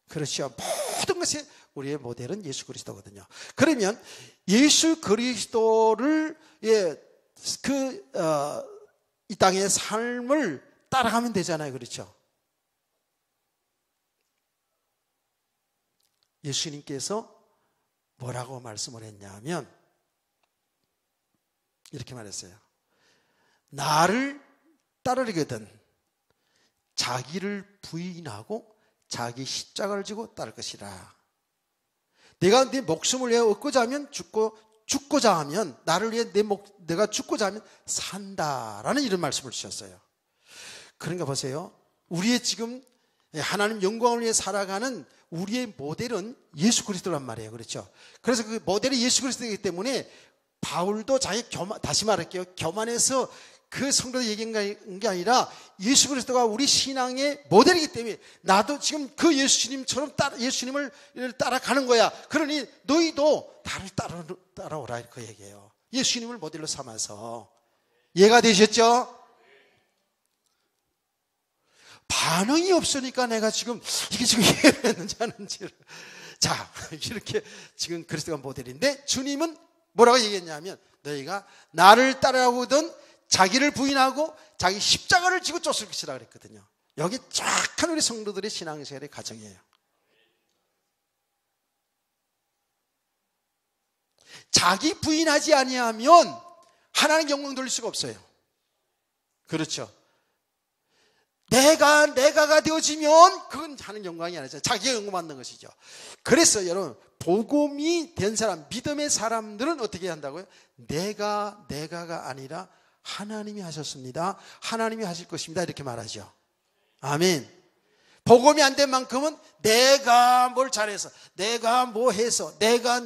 그렇죠. 모든 것에 우리의 모델은 예수 그리스도거든요. 그러면 예수 그리스도를 이 땅의 삶을 따라가면 되잖아요. 그렇죠. 예수님께서 뭐라고 말씀을 했냐면 이렇게 말했어요. 나를 따르려거든 자기를 부인하고 자기 십자가를 지고 따를 것이라. 내가 내 목숨을 위해 얻고자 하면 죽고자 하면, 나를 위해 내가 죽고자 하면 산다라는 이런 말씀을 주셨어요. 그러니까 보세요. 우리의 지금 하나님 영광을 위해 살아가는 우리의 모델은 예수 그리스도란 말이에요. 그렇죠? 그래서 그 모델이 예수 그리스도이기 때문에 바울도 다시 말할게요. 교만해서 그 성도들 얘기한 게 아니라 예수 그리스도가 우리 신앙의 모델이기 때문에 나도 지금 그 예수님처럼 예수님을 따라가는 거야. 그러니 너희도 나를 따라오라 그 얘기예요. 예수님을 모델로 삼아서. 이해가 되셨죠? 반응이 없으니까 내가 지금 이게 지금 이해를 했는지 하는지를. 자, 이렇게 지금 그리스도가 모델인데 주님은 뭐라고 얘기했냐면 너희가 나를 따라오든 자기를 부인하고 자기 십자가를 지고 쫓을 것이라 그랬거든요. 여기 쫙한 우리 성도들의 신앙생활의 가정이에요. 자기 부인하지 아니하면 하나님 영광 돌릴 수가 없어요. 그렇죠. 내가가 되어지면 그건 하는 영광이 아니죠. 자기가 영광 받는 것이죠. 그래서 여러분, 복음이 된 사람, 믿음의 사람들은 어떻게 한다고요? 내가가 아니라 하나님이 하셨습니다. 하나님이 하실 것입니다. 이렇게 말하죠. 아멘. 복음이 안 된 만큼은 내가 뭘 잘해서, 내가 뭐 해서, 내가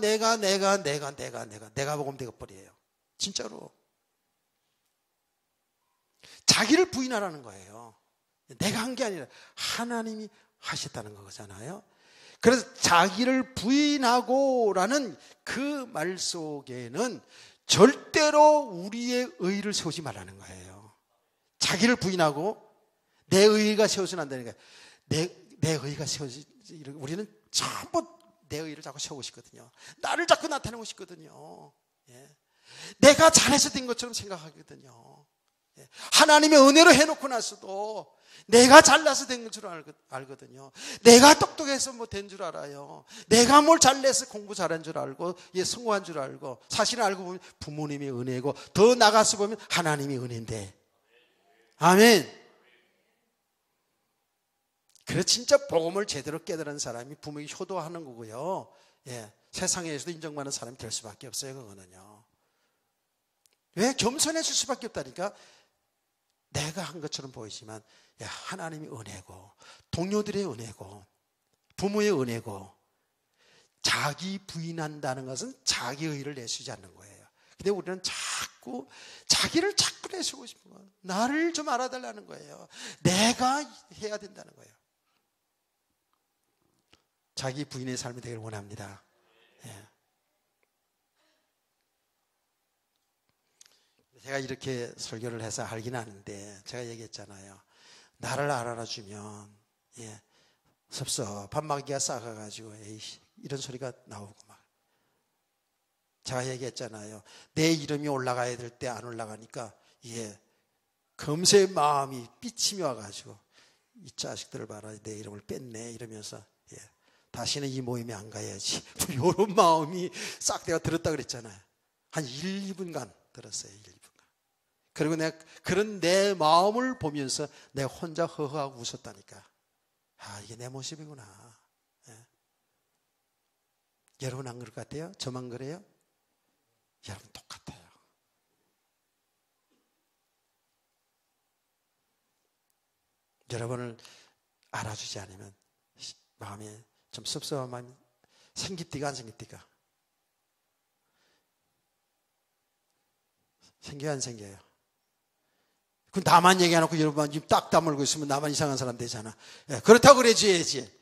복음 되어버려요. 진짜로. 자기를 부인하라는 거예요. 내가 한 게 아니라 하나님이 하셨다는 거잖아요. 그래서 자기를 부인하고라는 그 말 속에는 절대로 우리의 의의를 세우지 말라는 거예요. 자기를 부인하고 내 의의가 세워서는 안 되는 거예요. 내 의의가 세워지, 우리는 전부 내 의의를 자꾸 세우고 싶거든요. 나를 자꾸 나타내고 싶거든요. 예. 내가 잘해서 된 것처럼 생각하거든요. 예. 하나님의 은혜로 해놓고 나서도 내가 잘나서 된 줄 알거든요. 내가 똑똑해서 뭐 된 줄 알아요. 내가 뭘 잘내서 공부 잘한 줄 알고, 예, 성공한 줄 알고, 사실을 알고 보면 부모님의 은혜고, 더 나가서 보면 하나님의 은혜인데. 아멘. 그래, 진짜 복음을 제대로 깨달은 사람이 부모에게 효도하는 거고요. 예, 세상에서도 인정받는 사람이 될 수밖에 없어요, 그거는요. 왜? 겸손해질 수밖에 없다니까. 내가 한 것처럼 보이지만 하나님의 은혜고, 동료들의 은혜고, 부모의 은혜고, 자기 부인한다는 것은 자기 의의를 내세우지 않는 거예요. 근데 우리는 자기를 자꾸 내세우고 싶은 거예요. 나를 좀 알아달라는 거예요. 내가 해야 된다는 거예요. 자기 부인의 삶이 되길 원합니다. 예. 제가 이렇게 설교를 해서 알긴 아는데, 제가 얘기했잖아요. 나를 알아주면, 예, 섭섭한 마귀가 싹아가지고, 에이씨, 이런 소리가 나오고 막. 제가 얘기했잖아요. 내 이름이 올라가야 될 때 안 올라가니까, 예, 금세 마음이 삐침이 와가지고, 이 자식들을 봐라, 내 이름을 뺐네, 이러면서, 예, 다시는 이 모임에 안 가야지. 이런 마음이 싹 내가 들었다 그랬잖아요. 한 1, 2분간 들었어요. 1, 2분간. 그리고 내가 그런 내 마음을 보면서 내가 혼자 허허하고 웃었다니까. 아, 이게 내 모습이구나. 예. 여러분 안 그럴 것 같아요? 저만 그래요? 여러분 똑같아요. 여러분을 알아주지 않으면 마음에 좀 섭섭한 마음이 생깁니까 안 생깁니까? 생겨요 안 생겨요? 그 나만 얘기해놓고 여러분 지금 딱 다물고 있으면 나만 이상한 사람 되잖아. 예, 그렇다고 그래줘야지.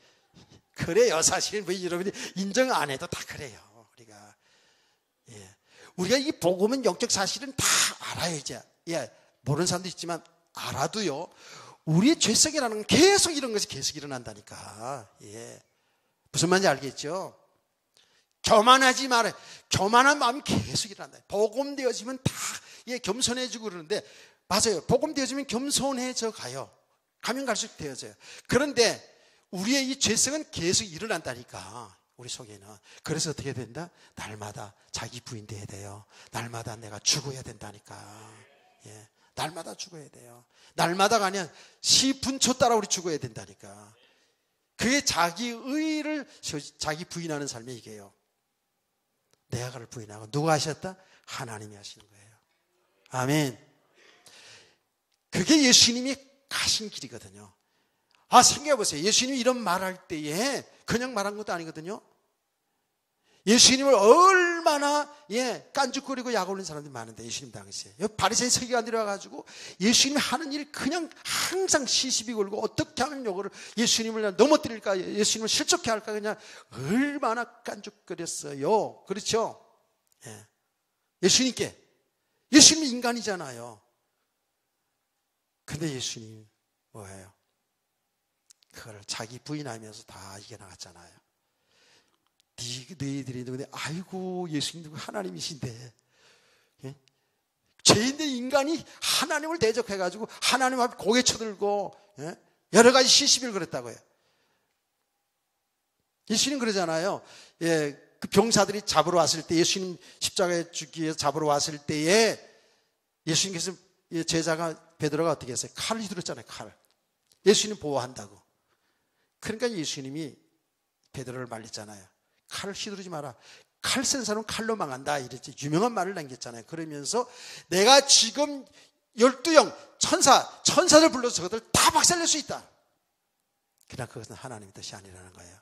그래요. 사실은 뭐 여러분이 인정 안 해도 다 그래요. 우리가 이 복음은 영적 사실은 다 알아요. 이제 예, 모르는 사람도 있지만 알아도요. 우리의 죄성이라는 건 계속 이런 것이 계속 일어난다니까. 예, 무슨 말인지 알겠죠? 교만하지 말아요. 교만한 마음이 계속 일어난다. 복음 되어지면 다 예, 겸손해지고 그러는데 맞아요. 복음 되어지면 겸손해져 가요. 가면 갈수록 되어져요. 그런데 우리의 이 죄성은 계속 일어난다니까. 우리 속에는. 그래서 어떻게 된다? 날마다 자기 부인 돼야 돼요. 날마다 내가 죽어야 된다니까. 예, 날마다 죽어야 돼요. 날마다가 아니야. 시분초 따라 우리 죽어야 된다니까. 그게 자기 의의를 자기 부인하는 삶이 이게요. 내가를 부인하고 누가 하셨다? 하나님이 하시는 거예요. 아멘. 그게 예수님이 가신 길이거든요. 아, 생각해보세요. 예수님이 이런 말할 때에 그냥 말한 것도 아니거든요. 예수님을 얼마나 예, 깐죽거리고 약 올린 사람들이 많은데 예수님 당시에 바리새인 서기관들이 와가지고 예수님이 하는 일 그냥 항상 시시비 걸고 어떻게 하면 요거를 예수님을 넘어뜨릴까, 예수님을 실족해 할까, 그냥 얼마나 깐죽거렸어요. 그렇죠? 예. 예수님이 인간이잖아요. 근데 예수님 뭐예요? 그걸 자기 부인하면서 다 이겨나갔잖아요. 너희들이 근데 아이고 예수님 하나님이신데, 예? 죄인된 인간이 하나님을 대적해가지고 하나님 앞에 고개 쳐들고, 예? 여러 가지 시시비를 그랬다고요. 예수님 그러잖아요. 예, 그 병사들이 잡으러 왔을 때, 예수님 십자가에 죽기 위해서 잡으러 왔을 때에 예수님께서 제자가 베드로가 어떻게 했어요? 칼을 휘두르잖아요. 칼. 예수님 보호한다고. 그러니까 예수님이 베드로를 말렸잖아요. 칼을 휘두르지 마라. 칼 쓴 사람은 칼로 망한다. 이랬지. 유명한 말을 남겼잖아요. 그러면서 내가 지금 12영 천사들 불러서 저것들 다 박살낼 수 있다. 그러나 그것은 하나님의 뜻이 아니라는 거예요.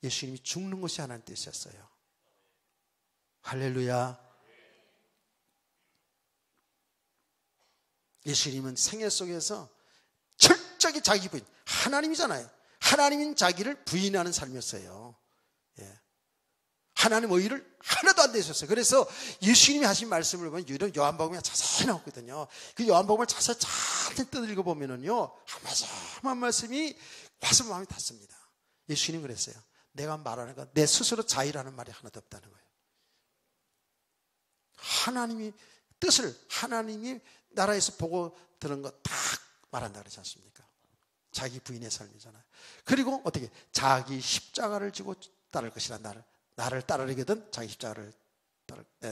예수님이 죽는 것이 하나님의 뜻이었어요. 할렐루야. 예수님은 생애 속에서 철저히 자기 부인, 하나님이잖아요. 하나님인 자기를 부인하는 삶이었어요. 예. 하나님 의의를 하나도 안 내셨어요. 그래서 예수님이 하신 말씀을 보면 요한복음에 자세히 나오거든요. 그 요한복음을 자세히 잘 뜯어 읽어보면은요, 한 말씀이 와서 마음이 닿습니다. 예수님 그랬어요. 내가 말하는 건 내 스스로 자의라는 말이 하나도 없다는 거예요. 하나님이 뜻을, 하나님이 나라에서 보고 들은 거 다 말한다 그러지 않습니까? 자기 부인의 삶이잖아요. 그리고 어떻게? 자기 십자가를 지고 따를 것이라. 나를 따르려거든 자기 십자가를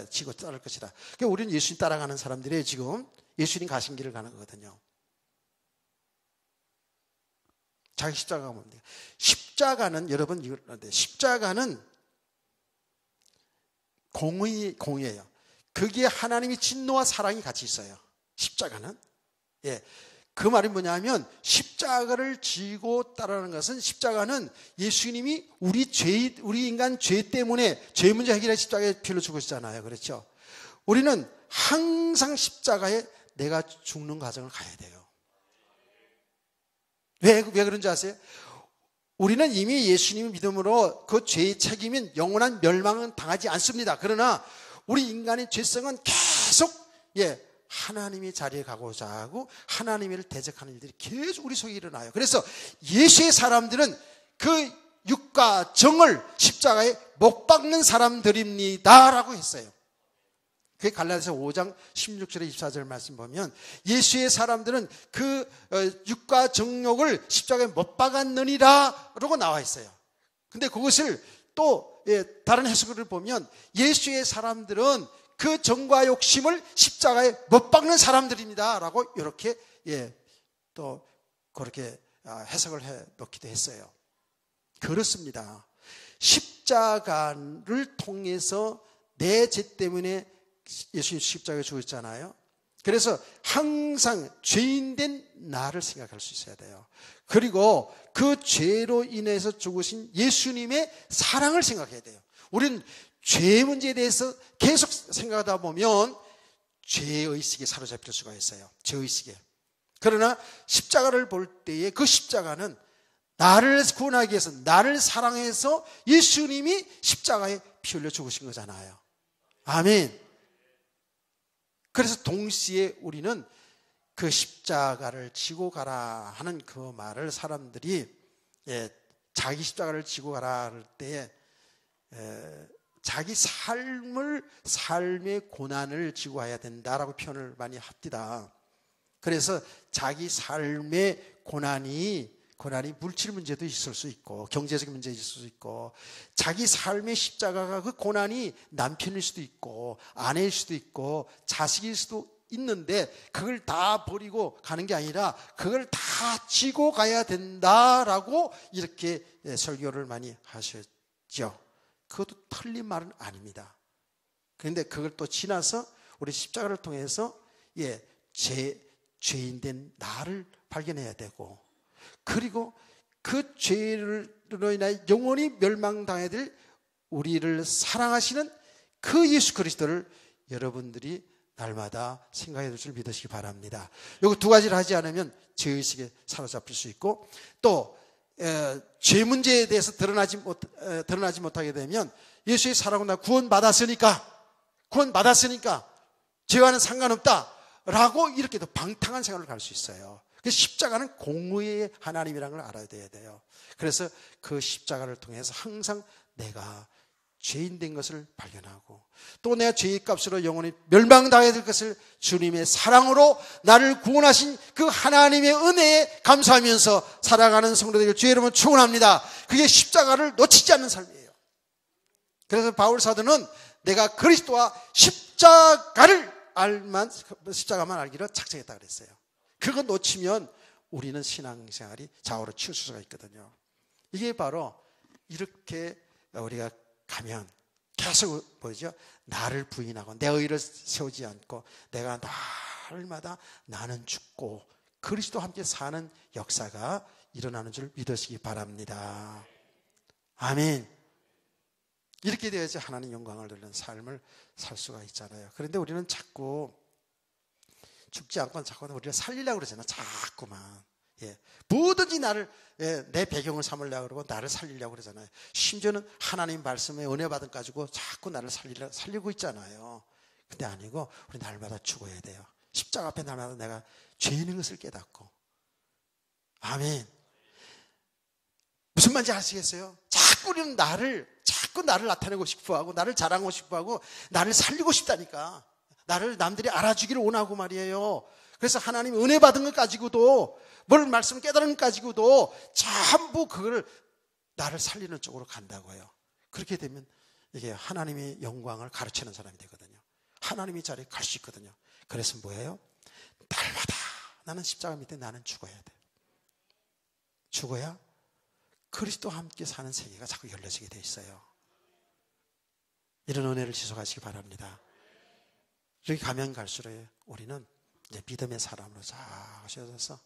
지고 따를 것이다. 그러니까 우리는 예수님 따라가는 사람들이 지금 예수님 가신 길을 가는 거거든요. 자기 십자가가 뭡니까? 십자가는 여러분 이걸 십자가는 공의예요. 거기에 하나님의 진노와 사랑이 같이 있어요. 십자가는. 예. 그 말이 뭐냐면 십자가를 지고 따르는 것은 십자가는 예수님이 우리 인간 죄 때문에 죄 문제 해결해 십자가에 피를 죽으시잖아요. 그렇죠? 우리는 항상 십자가에 내가 죽는 과정을 가야 돼요. 왜 그런지 아세요? 우리는 이미 예수님을 믿음으로 그 죄의 책임인 영원한 멸망은 당하지 않습니다. 그러나 우리 인간의 죄성은 계속 하나님의 자리에 가고자 하고 하나님을 대적하는 일들이 계속 우리 속에 일어나요. 그래서 예수의 사람들은 그 육과 정을 십자가에 못 박는 사람들입니다 라고 했어요. 그게 갈라디아서 5장 16절에 24절 말씀 보면 예수의 사람들은 그 육과 정욕을 십자가에 못 박았느니라 라고 나와 있어요. 근데 그것을 또 다른 해석을 보면 예수의 사람들은 그 정과 욕심을 십자가에 못 박는 사람들입니다 라고 이렇게 또 그렇게 해석을 해 놓기도 했어요. 그렇습니다. 십자가를 통해서 내 죄 때문에 예수님 십자가에 죽었잖아요. 그래서 항상 죄인된 나를 생각할 수 있어야 돼요. 그리고 그 죄로 인해서 죽으신 예수님의 사랑을 생각해야 돼요. 우리는 죄 문제에 대해서 계속 생각하다 보면 죄의식에 사로잡힐 수가 있어요. 죄의식에. 그러나 십자가를 볼 때에 그 십자가는 나를 구원하기 위해서, 나를 사랑해서 예수님이 십자가에 피 흘려 죽으신 거잖아요. 아멘. 그래서 동시에 우리는 그 십자가를 지고 가라 하는 그 말을 사람들이 자기 십자가를 지고 가라 할 때에 자기 삶의 고난을 지고 가야 된다라고 표현을 많이 합니다. 그래서 자기 삶의 고난이 물질 문제도 있을 수 있고 경제적인 문제도 있을 수 있고 자기 삶의 십자가가 그 고난이 남편일 수도 있고 아내일 수도 있고 자식일 수도 있는데 그걸 다 버리고 가는 게 아니라 그걸 다 지고 가야 된다라고 이렇게 설교를 많이 하셨죠. 그것도 틀린 말은 아닙니다. 그런데 그걸 또 지나서 우리 십자가를 통해서 죄인된 나를 발견해야 되고 그리고 그 죄로 인하여 영원히 멸망당해야 될 우리를 사랑하시는 그 예수 그리스도를 여러분들이 날마다 생각해 둘 줄 믿으시기 바랍니다. 이거 두 가지를 하지 않으면 죄의식에 사로잡힐 수 있고 또 죄 문제에 대해서 드러나지 못하게 되면 예수의 사랑으로 나 구원받았으니까 죄와는 상관없다라고 이렇게 더 방탕한 생활을 갈 수 있어요. 십자가는 공의의 하나님이라는 걸 알아야 돼요. 그래서 그 십자가를 통해서 항상 내가 죄인 된 것을 발견하고 또 내가 죄의 값으로 영원히 멸망당해야 될 것을 주님의 사랑으로 나를 구원하신 그 하나님의 은혜에 감사하면서 살아가는 성도들에게 주의 이름으로 축원합니다. 그게 십자가를 놓치지 않는 삶이에요. 그래서 바울 사도는 내가 그리스도와 십자가를 십자가만 알기를 작정했다 그랬어요. 그거 놓치면 우리는 신앙생활이 좌우로 치울 수가 있거든요. 이게 바로 이렇게 우리가 가면 계속 뭐죠? 나를 부인하고 내 의를 세우지 않고 내가 날마다 나는 죽고 그리스도와 함께 사는 역사가 일어나는 줄 믿으시기 바랍니다. 아멘. 이렇게 되어야지 하나님 영광을 누리는 삶을 살 수가 있잖아요. 그런데 우리는 자꾸 죽지 않고 자꾸 우리를 살리려고 그러잖아요. 자꾸만. 뭐든지 나를 내 배경을 삼으려고 그러고 나를 살리려고 그러잖아요. 심지어는 하나님 말씀에 은혜 받은 가지고 자꾸 나를 살리고 있잖아요. 근데 아니고 우리 날마다 죽어야 돼요. 십자가 앞에 날마다 내가 죄 있는 것을 깨닫고. 아멘. 무슨 말인지 아시겠어요? 자꾸 우리는 나를 나타내고 싶어하고 나를 자랑하고 싶어하고 나를 살리고 싶다니까. 나를 남들이 알아주기를 원하고 말이에요. 그래서 하나님 은혜 받은 것 가지고도 뭘 말씀 깨달은 것 가지고도 전부 그걸 나를 살리는 쪽으로 간다고요. 그렇게 되면 이게 하나님의 영광을 가르치는 사람이 되거든요. 하나님의 자리에 갈 수 있거든요. 그래서 뭐예요? 날마다 나는 십자가 밑에 나는 죽어야 돼. 죽어야 그리스도와 함께 사는 세계가 자꾸 열려지게 돼 있어요. 이런 은혜를 지속하시기 바랍니다. 이렇게 가면 갈수록 우리는 이제 믿음의 사람으로 쫙 하셔서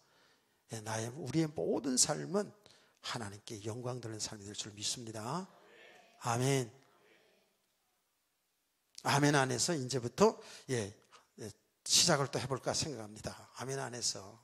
우리의 모든 삶은 하나님께 영광 돌리는 삶이 될 줄 믿습니다. 아멘. 아멘 안에서 이제부터 시작을 또 해볼까 생각합니다. 아멘 안에서